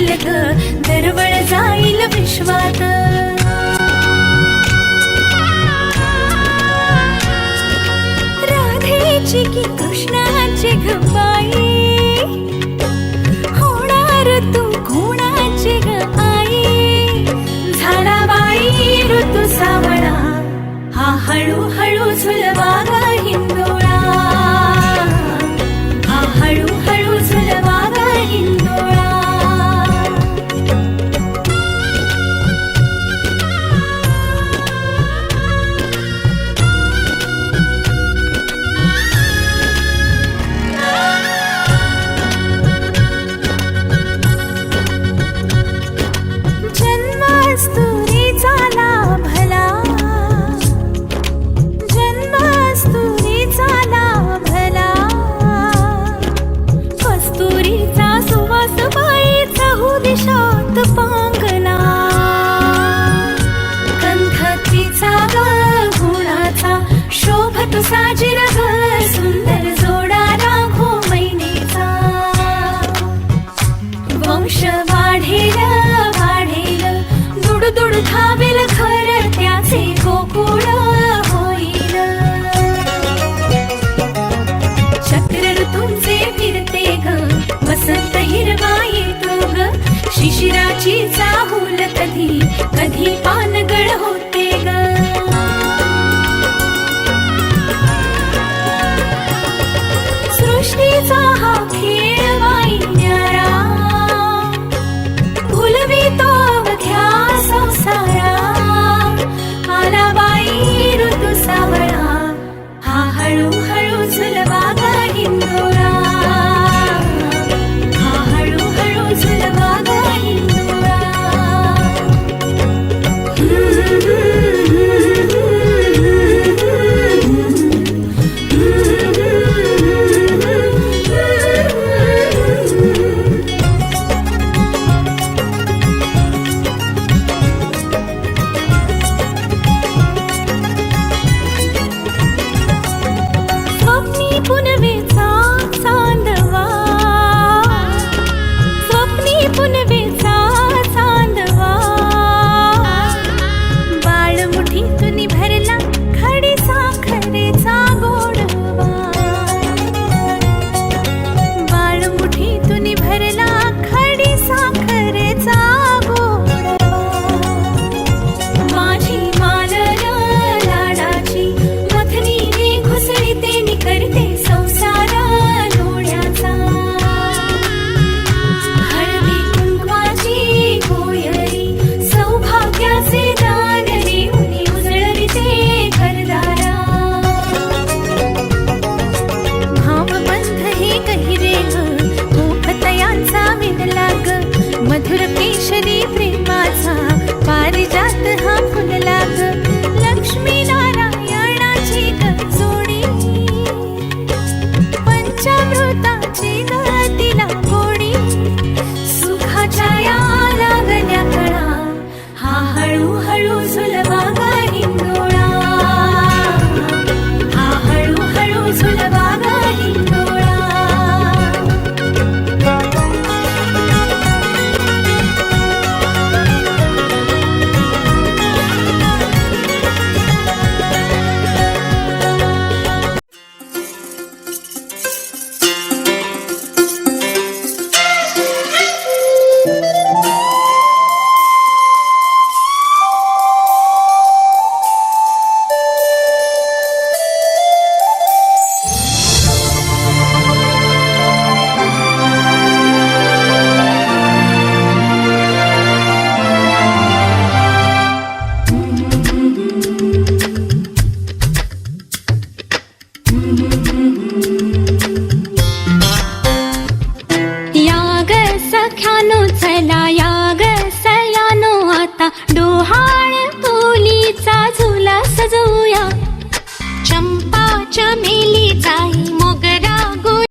होईल ग, दरवळ जाईल विश्वात. राधेची की कृष्णाची ग बाई, होणार तू कोणाची ग आई. झाला बाई ऋतू सावळा, हा हळूहळू झुलवा ग हिंदोळा, हा हळूहळू झुलवा ग हिंदोळा. जन्मास्तुरीचा लाभला, जन्मास्तुरीचा लाभला, कस्तुरीचा सुवास बाईचा हुदिशात पांगला. गंध तिचा ग गुणाचा, शोभत साजिर ग सुंदर जोडा राघो मैनेचा. वंश वाढेल वाढेल, दुडदुड धावेल घर त्याचे गोकुळ होईल. चक्र ऋतूंचे फिरते ग, वसंत हिरवा येतो ग, शिशिराची चाहूल कधी कधी पानगळ होते ग. सृष्टीचा हा खेळ बाई न्यारा, भुलवितो अवघ्या संसारा. आला बाई ऋतू सावळा, हा हळूहळू झुलवा ग हिंदोळा, हा हळूहळू झुलवा ग हिंदोळा. स्वप्नी पुनवेचा चांदवा, स्वप्नी पुनवेचा चांदवा, बाळ मुठीतून भरला खडी साखरेचा गोडवा. बाळ मुठीतून भरला खडी साखरेचा गोडवा. माझी मालर लाडाची, मथनीने घुसळीते करते संसार लोण्याचा. हळदी कुंकवाची कोयरी, सौभाग्याचे दान देऊनी उजळविते घरदारा. भावबंध हे गहिरे ग, मोहतयांचा विणला ग, मधुर केशरी प्रेमाचा पारिजात हा फुलला ग. लक्ष्मी नारायणाची ग जोडी, पंचामृताची ग तिला गोडी. सुखाच्या या लागल्या कळा, हा हळूहळू झुलवा ग हिंदोळा, हा हळूहळू झुलवा ग हिंदोळा.